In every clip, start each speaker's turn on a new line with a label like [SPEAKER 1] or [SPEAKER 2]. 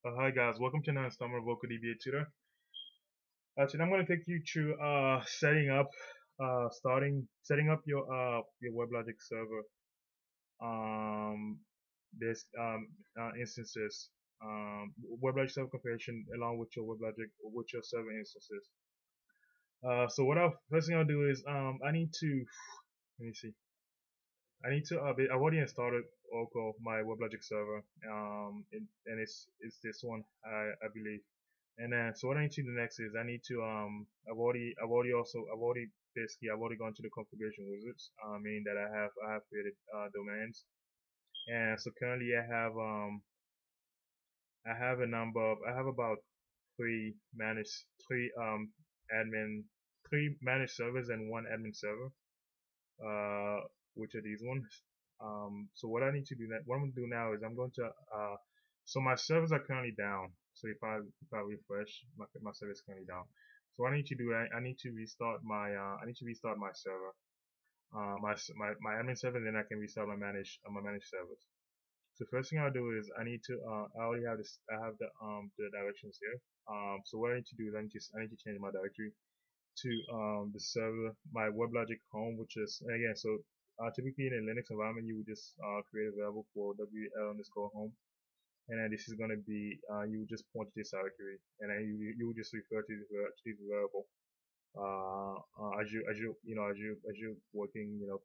[SPEAKER 1] Hi guys, welcome to another installment of Vocal DBA Tutor. Today I'm going to take you through setting up your WebLogic server um this instances WebLogic server configuration along with your WebLogic with your server instances. So first thing I'll do is I need to let me see. I've already installed Oracle my WebLogic server and it's this one I believe. And then, so what I need to do next is I need to I've already gone to the configuration wizards, meaning that I have created domains, and so currently I have I have about three admin three managed servers and one admin server, uh, which are these ones. So what I'm going to do now is I'm going to so my servers are currently down. So if I refresh, my server is currently down. So what I need to do, I need to restart my server, my admin server, and then I can restart my managed servers. So first thing I'll do is I already have the directions here. So what I need to do is I need to change my directory to the server, my WebLogic home, which is again, so typically in a Linux environment, you would just create a variable for WL underscore home, and then this is going to be you would just point to this directory, and then you would just refer to this variable as you working in your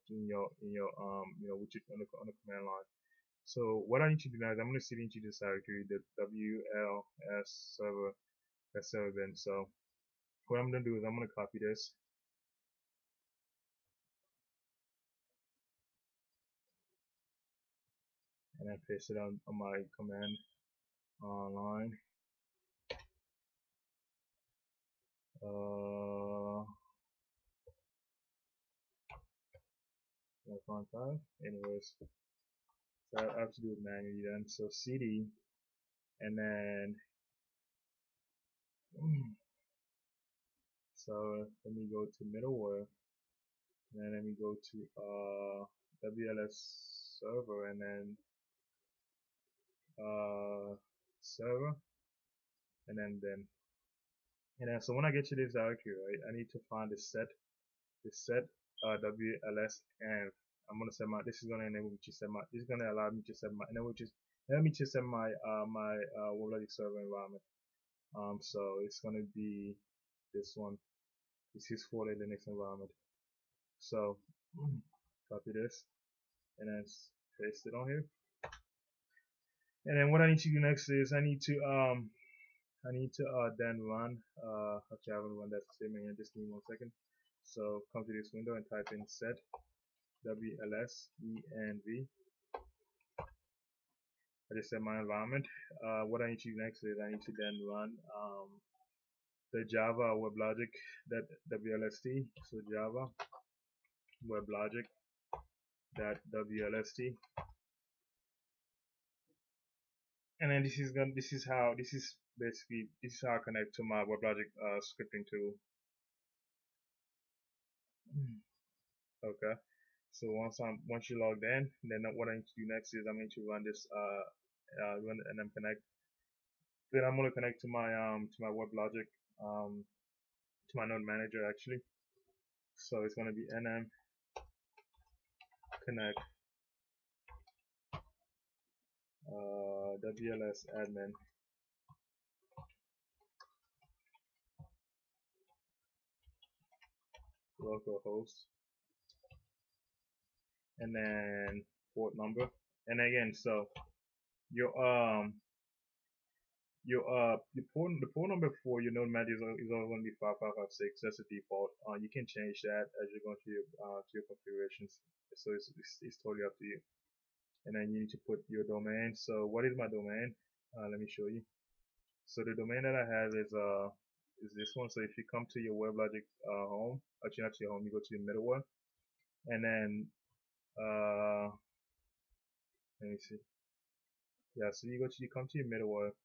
[SPEAKER 1] which is on the command line. So what I need to do now is I'm going to sit into this directory, the WLS server bin. So what I'm going to do is I'm going to copy this and then paste it on my command line. Uh, 5. Anyways, so I have to do it manually then. So cd and then so let me go to middleware and then let me go to WLS server and then server and then so when I get to this directory, right, I need to find the set WLS and I'm gonna set my this is gonna enable me to set my this is gonna allow me to set my enable me to set my WebLogic server environment. So it's gonna be this one. This is for the Linux environment. So copy this and then paste it on here. And then what I need to do next is I need to then run actually I haven't run that statement yet, just give me 1 second. So come to this window and type in set WLSENV. I just set my environment. What I need to do next is I need to then run the Java WebLogic that WLST. So Java WebLogic that WLST, and then this is basically how I connect to my WebLogic scripting tool. Okay. So once you logged in, then what I need to do next is I'm going to run this run and then connect. Then I'm going to connect to my WebLogic to my node manager actually. So it's going to be nm connect WLS admin localhost and then port number. And again, so your the port number for your node manager is always going to be 5556. That's the default. You can change that as you go to your configurations. So it's totally up to you. And then you need to put your domain. So what is my domain? Let me show you. So the domain that I have is this one. So if you come to your WebLogic home, actually not to your home, you go to your middleware, and then let me see. Yeah, so you come to your middleware,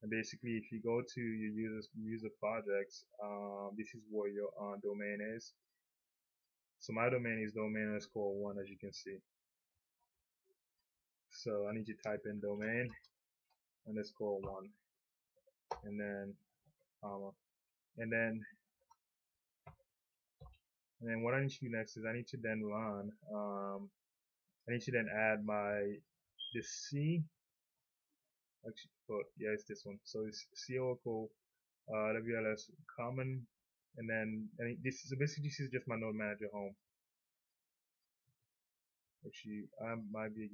[SPEAKER 1] and basically if you go to your user projects, this is where your domain is. So my domain is domain_1, as you can see. So I need to type in domain_1. and then comma, and then what I need to do next is I need to then run. I need to then add the C. Actually, oh, yeah, it's this one. So it's C Oracle WLS common, and then this is basically this is just my node manager home. Actually, I might be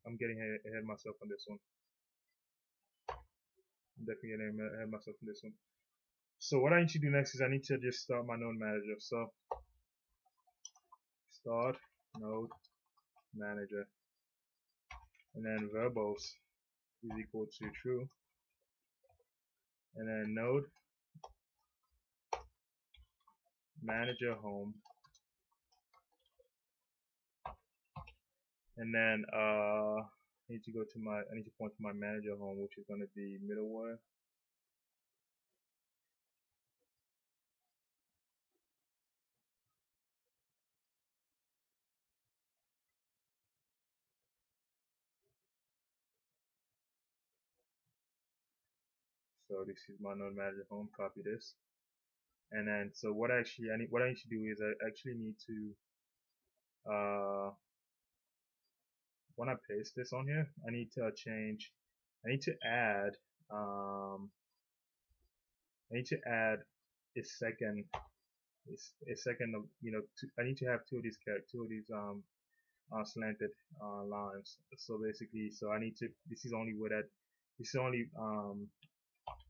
[SPEAKER 1] I'm getting ahead of myself on this one. I'm definitely getting ahead of myself on this one. So what I need to do next is I need to just start my node manager. So start node manager, and then verbose is equal to true, and then node manager home, and then I need to point to my manager home, which is going to be middleware. So this is my node manager home. Copy this, and then so what I need to do is I actually need to when I paste this on here, I need to add um, a second I need to have two of these slanted lines. So basically, this is only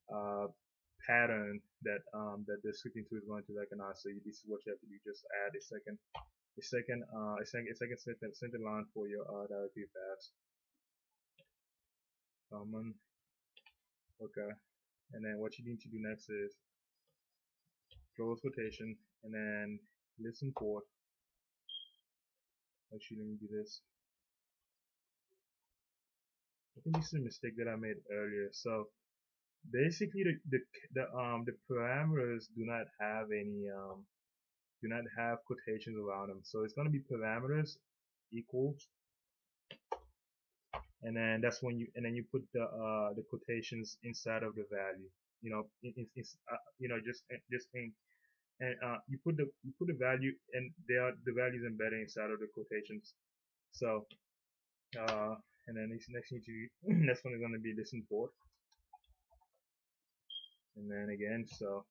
[SPEAKER 1] uh, pattern that the scripting tool is going to recognize. So this is what you have to do. Just add a second slanted line for your directory paths. Common. Okay. And then what you need to do next is close quotation and then listen port. Actually, let me do this. I think this is a mistake that I made earlier. So basically, the parameters do not have quotations around them. So it's going to be parameters equals, and then you put the quotations inside of the value. Just in and you put the value, and the values embedded inside of the quotations. So and then next next one is going to be listen port, and then again, so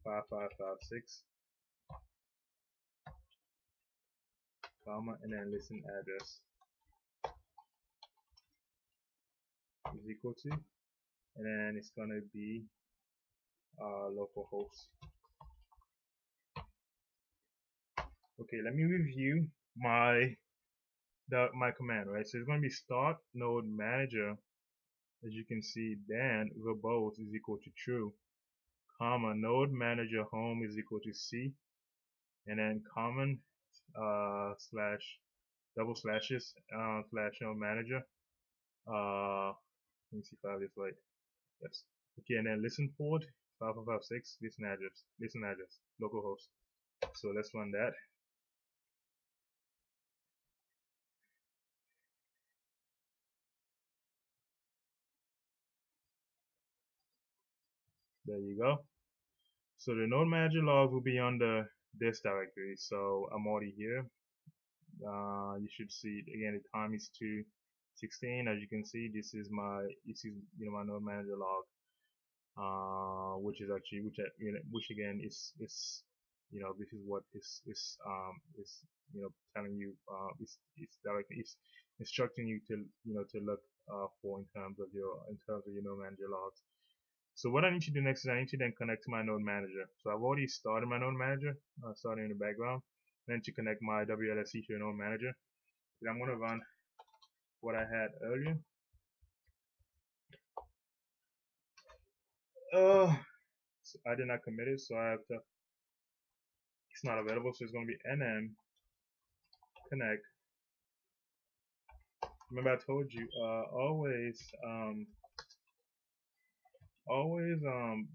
[SPEAKER 1] 5556 comma, and then listen address is equal to, and then it's going to be localhost. Okay, let me review my command, right? So it's going to be start node manager, as you can see, then verbose is equal to true, comma, node manager home is equal to C, and then common slash double slashes slash node manager. Let me see if I have this right. Yes. Okay, and then listen port 5556 listen address localhost. So let's run that. There you go. So the node manager log will be under this directory. So I'm already here. You should see again, the time is 2:16. As you can see, this is my node manager log, which is actually which again is this is what is telling you it's directly it's instructing you to look for in terms of your node manager logs. So what I need to do next is I need to then connect to my node manager. So I've already started my node manager, starting in the background. Then to connect my WLST to your node manager. Then I'm going to run what I had earlier. So I did not commit it, so I have to. It's not available, so it's going to be nm connect. Remember I told you always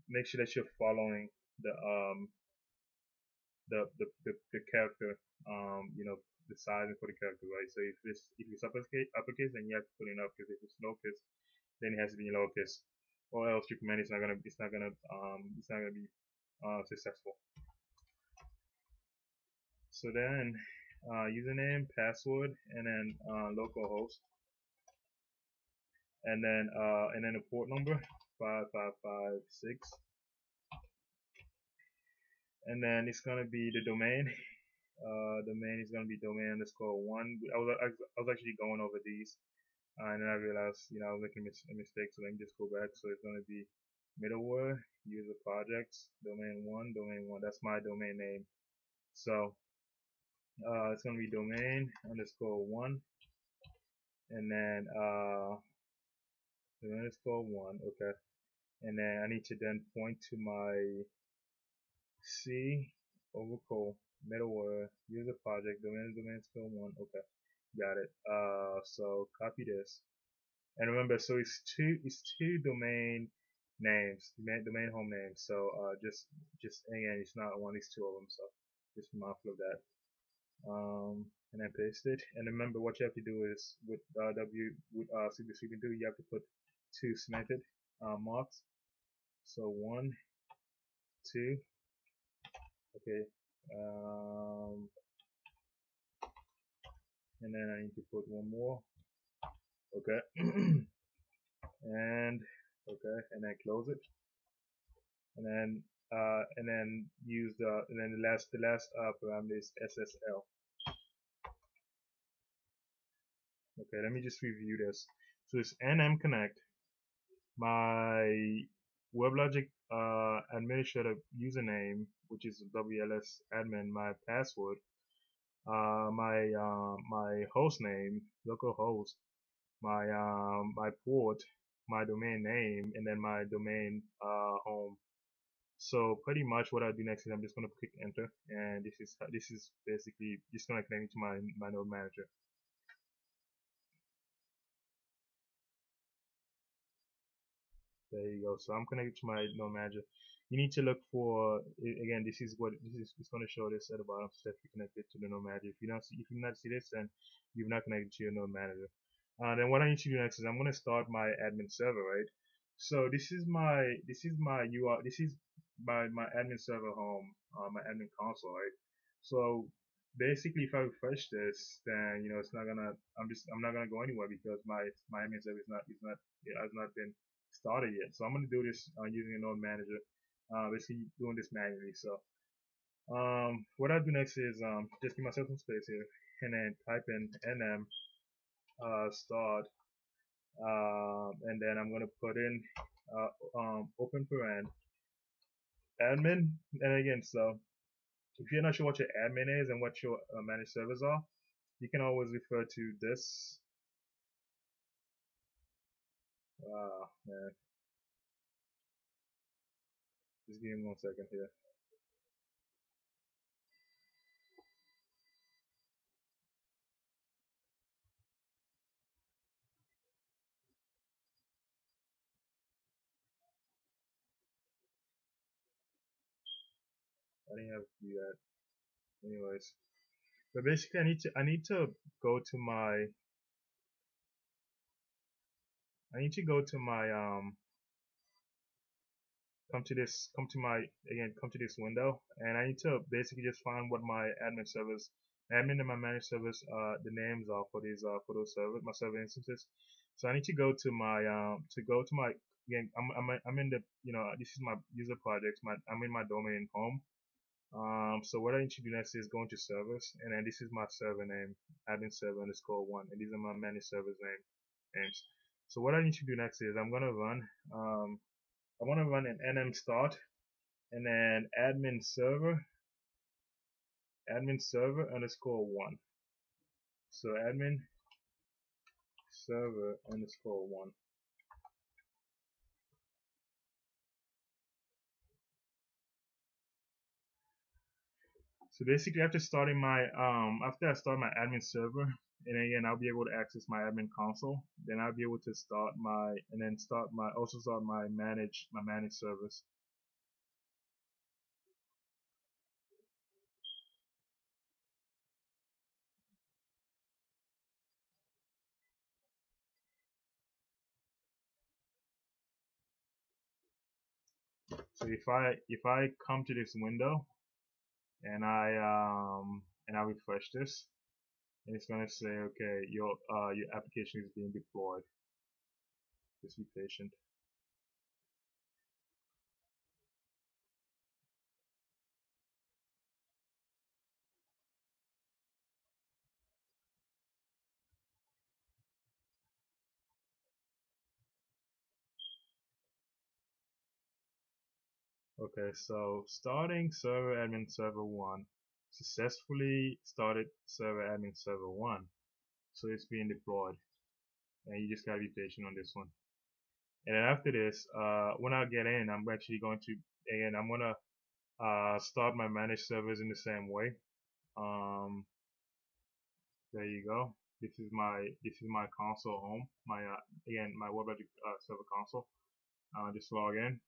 [SPEAKER 1] make sure that you're following the character, the sizing for the character, right? So if it's uppercase, then you have to put it in uppercase. If it's lowercase, then it has to be in lowercase. or else your command is not gonna be successful. So then username, password, and then localhost, and then a port number 5556, and then it's gonna be the domain. Domain is gonna be domain underscore one. I was actually going over these, and then I realized I was making a mistake, so let me just go back. So it's gonna be middleware user projects domain one. That's my domain name. So it's gonna be domain underscore one, and then domain underscore one. Okay, and then I need to then point to my C overcall middleware user project domain underscore one. Okay, got it. So copy this, and remember, so it's two domain names, domain home names. So just again, it's not one, it's two of them. So just be mindful of that. And then paste it. And remember, what you have to do is with CD2, you have to put two cemented marks. So 1, 2. Okay. And then I need to put one more. Okay. And okay, and then close it. And then use the last parameter is SSL. Okay, let me just review this. So it's nm connect, my Weblogic administrator username, which is WLS admin, my password, my host name, localhost, my port, my domain name, and then my domain home. So pretty much what I do next is I'm just gonna click enter, and this is basically just gonna connect me to my node manager. There you go. So I'm connected to my node manager. You need to look for, again, this is it's going to show this at the bottom, successfully connected to the node manager. If you not see this, then you've not connected to your node manager. Then what I need to do next is I'm going to start my admin server, right? So this is my URL. This is my admin server home, my admin console, right? So basically, if I refresh this, then it's not gonna. I'm not gonna go anywhere because my admin server has not been started yet. So I'm going to do this using a node manager, basically doing this manually. So what I'll do next is just give myself some space here and then type in nm start, and then I'm going to put in open paren admin. And again, so if you're not sure what your admin is and what your managed servers are, you can always refer to this. Man. Just give me 1 second here. I didn't have to do that. Anyways, but basically I need to go to my come to this window, and I need to basically just find what my admin and my managed servers the names are for those servers, my server instances. So I need to go to my again, I'm in the this is my user projects, I'm in my domain home. So what I need to do next is go into servers, and then this is my server name, admin server underscore one, and these are my managed servers names. So what I need to do next is I'm gonna run I want to run an nm start, and then admin server underscore one. So admin server underscore one. So basically, after I start my admin server, and again I'll be able to access my admin console. Then I'll be able to start my managed servers. So if I come to this window and I refresh this, and it's gonna say, okay, your application is being deployed. Just be patient. Okay, so starting server admin server 1. Successfully started server admin server 1. So it's being deployed. And you just gotta be patient on this one. And then after this, when I get in, I'm actually going to, again, I'm gonna start my managed servers in the same way. There you go. This is my console home. My again, my Weblogic server console. Just log in.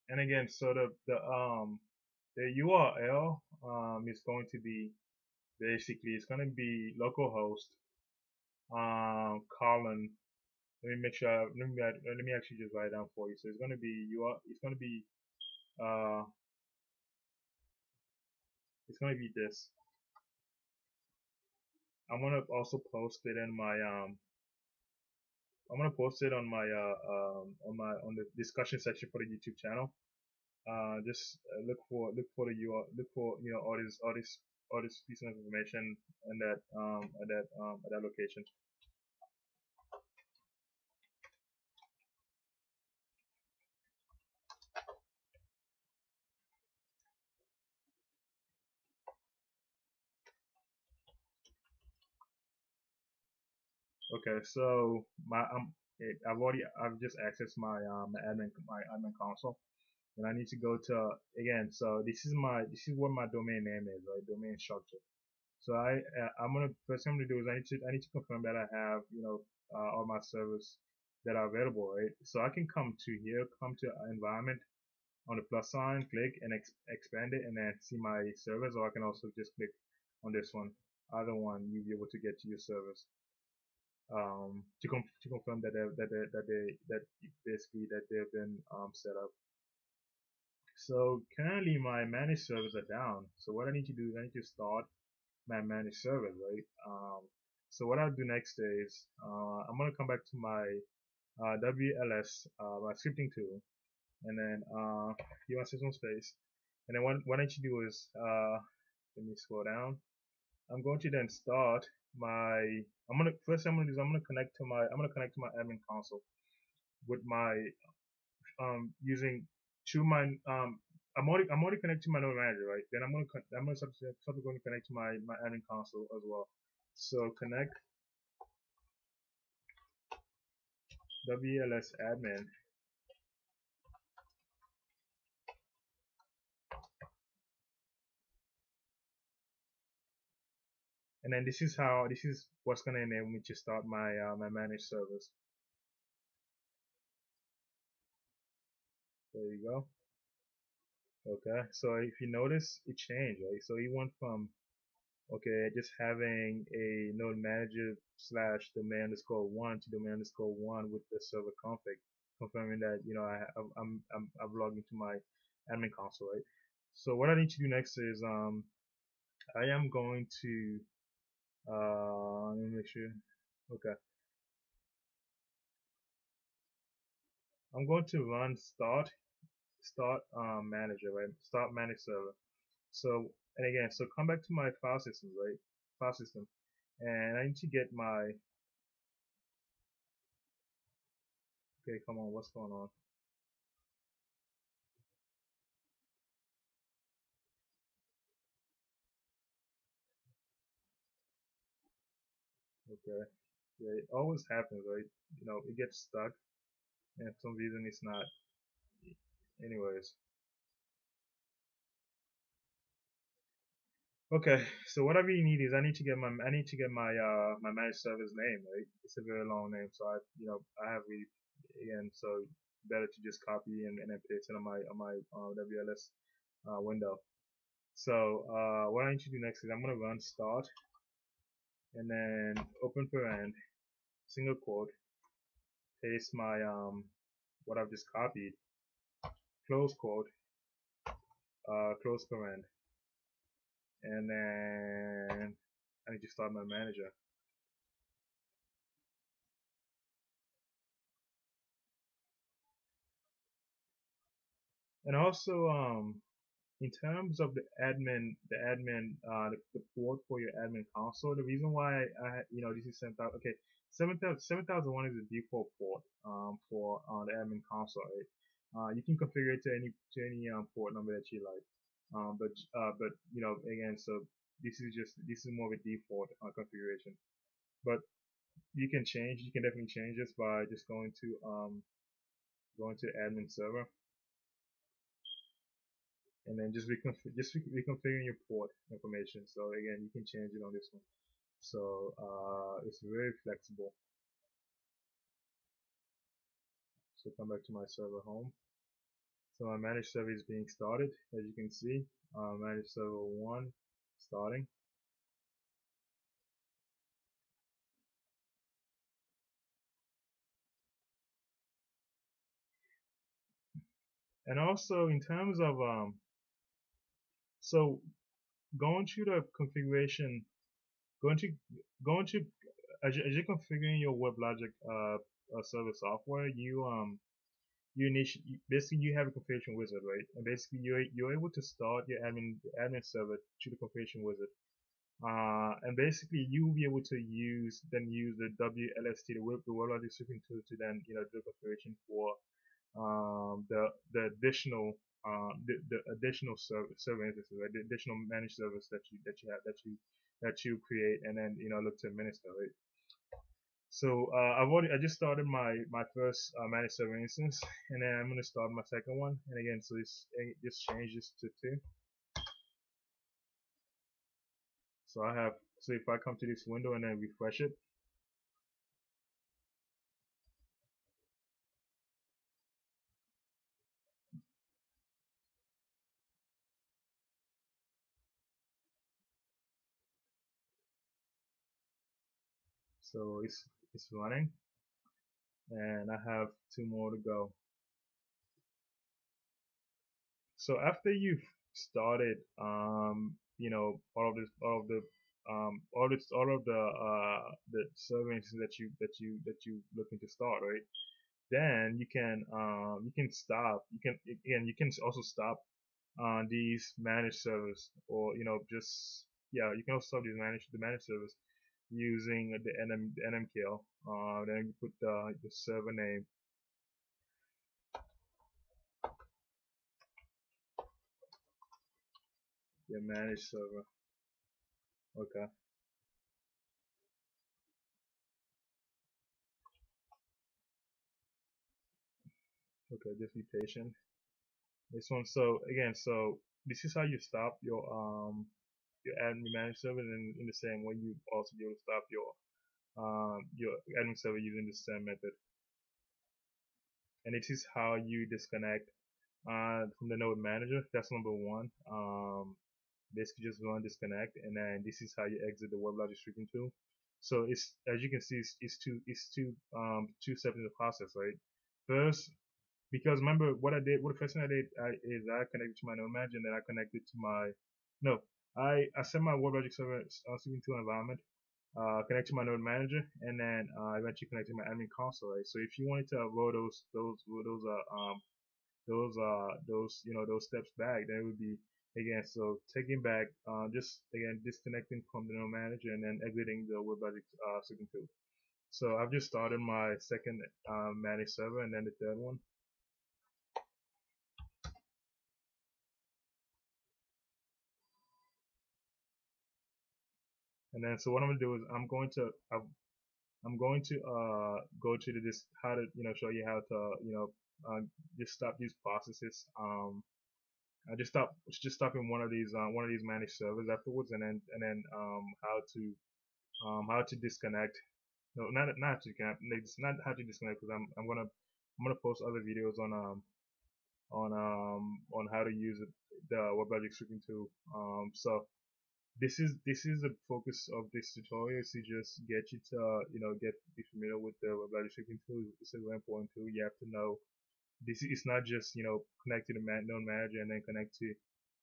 [SPEAKER 1] And again, so the URL is going to be basically, it's going to be localhost colon. Let me make sure. Let me actually just write it down for you. So it's going to be uh it's going to be this. I'm going to also post it in my I'm going to post it on my on the discussion section for the YouTube channel. Just look for the URL, look for all this piece of information in at that location. Okay, so I've just accessed my admin console, and I need to go to, again. So this is what my domain name is, right? Domain structure. So I'm gonna first thing I'm gonna do is I need to confirm that I have all my servers that are available, right? So I can come to here, come to environment on the plus sign, click and expand it, and then see my servers. Or I can also just click on this one. Either one, you'll be able to get to your servers. To confirm that basically that they've been set up. So currently my managed servers are down. So what I need to do is I need to start my managed servers, right? So what I'll do next is I'm gonna come back to my WLS, my scripting tool, and then give myself some space. And then what I need to do is let me scroll down. I'm going to then start my. I'm gonna connect to my admin console with my using to my I'm already connected to my node manager, right? Then I'm gonna subsequently going to connect to my admin console as well. So connect WLS admin, and then this is what's gonna enable me to start my managed servers. There you go. Okay, so if you notice, it changed, right? So it went from, okay, just having a node manager slash domain underscore one to domain underscore one with the server config, confirming that I've logged into my admin console, right? So what I need to do next is I am going to let me make sure. Okay, I'm going to run start manager, right? Start manage server. So, and again, so come back to my file system, right? File system, and I need to get my. Okay, come on, what's going on? Okay, yeah, it always happens, right? It gets stuck, and for some reason it's not. Anyways, Okay, so what I really need is I need to get my managed service name, right? It's a very long name, so I have really, again, so better to just copy and then paste it on my WLS window. So what I need to do next is I'm gonna run start and then open parent, single quote, paste my what I've just copied, close quote, close parent, and then I need to start my manager. And also, in terms of the port for your admin console, the reason why this is 7,000. Okay, 7001 is the default port for the admin console. Right? You can configure it to any port number that you like. But again, so this is more of a default configuration. But you can definitely change this by just going to admin server and then just reconfiguring your port information. So again, you can change it on this one. So it's very flexible. So come back to my server home. So my managed server is being started, as you can see. Managed server 1 starting. And also in terms of so going to the configuration, going to going to as you're configuring your WebLogic server software, basically you have a configuration wizard, right? And basically you're able to start your admin server to the configuration wizard. And basically you will be able to use the WLST, the WebLogic scripting tool, to then do the configuration for the additional the additional server instances, right? The additional managed service that you create and then look to administer, right? So I just started my first managed server instance, and then I'm gonna start my second one. And again, so just change this to 2. So if I come to this window and then refresh it, so it's running, and I have 2 more to go. So after you've started, all of the server instances that you looking to start, right? Then you can stop. You can also stop these managed servers, or just you can also stop the managed servers using the nmkill. Then you put the server name, the managed server. Okay. Okay, just be patient. This one, so again, so this is how you stop your admin managed server, and in the same way you also be able to stop your admin server using the same method. And it is how you disconnect from the node manager. That's number one. Basically just run disconnect, and then this is how you exit the WebLogic scripting tool. So it's, as you can see, it's two steps in the process, right? First, because remember what the first thing I did is I connected to my node manager, and then I connected to my no, I set my WebLogic server scripting tool environment, connect to my node manager, and then eventually connect to my admin console, right? So if you wanted to roll those steps back, then it would be, again, so taking back, just again disconnecting from the node manager and then exiting the WebLogic scripting tool. So I've just started my second managed server, and then the third one. And then so what I'm gonna do is I'm going to go to this, how to show you how to just stop these processes I just stop in one of these managed servers afterwards, and then how to disconnect. No, not to disconnect. It's not how to disconnect, because I'm gonna post other videos on how to use the WebLogic scripting tool. So this is the focus of this tutorial, is to just get you to get be familiar with the WebLogic scripting tool. It's a very important tool. You have to know this is not just connect to the node manager and then connect to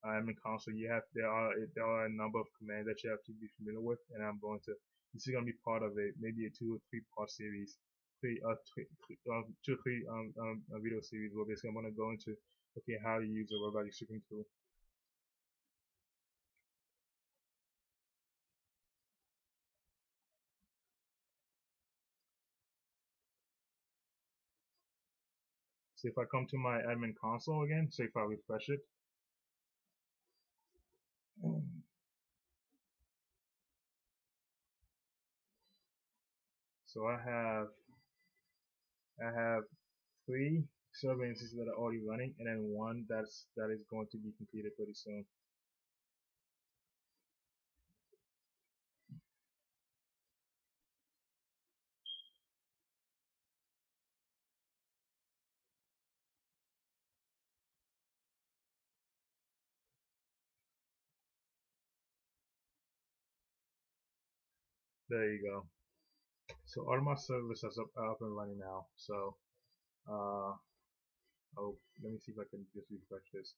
[SPEAKER 1] admin console. You have there are a number of commands that you have to be familiar with, and I'm going to this is going to be part of maybe a 2 or 3 part series, 2 or 3 video series where basically I'm going to go into okay how to use a robotic scripting tool. So if I come to my admin console again, so if I refresh it, so I have 3 server instances that are already running, and then one that is going to be completed pretty soon. There you go. So all my servers are up and running now. So uh, oh, let me see if I can just refresh this.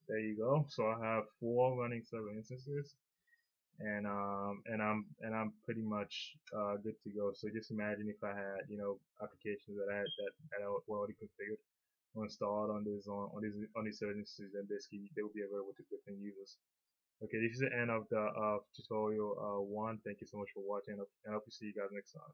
[SPEAKER 1] There you go. So I have 4 running server instances, and I'm pretty much good to go. So just imagine if I had applications that I were already configured or installed on these server instances, and basically they will be available to different users. Okay, this is the end of the tutorial 1. Thank you so much for watching, and I hope to see you guys next time.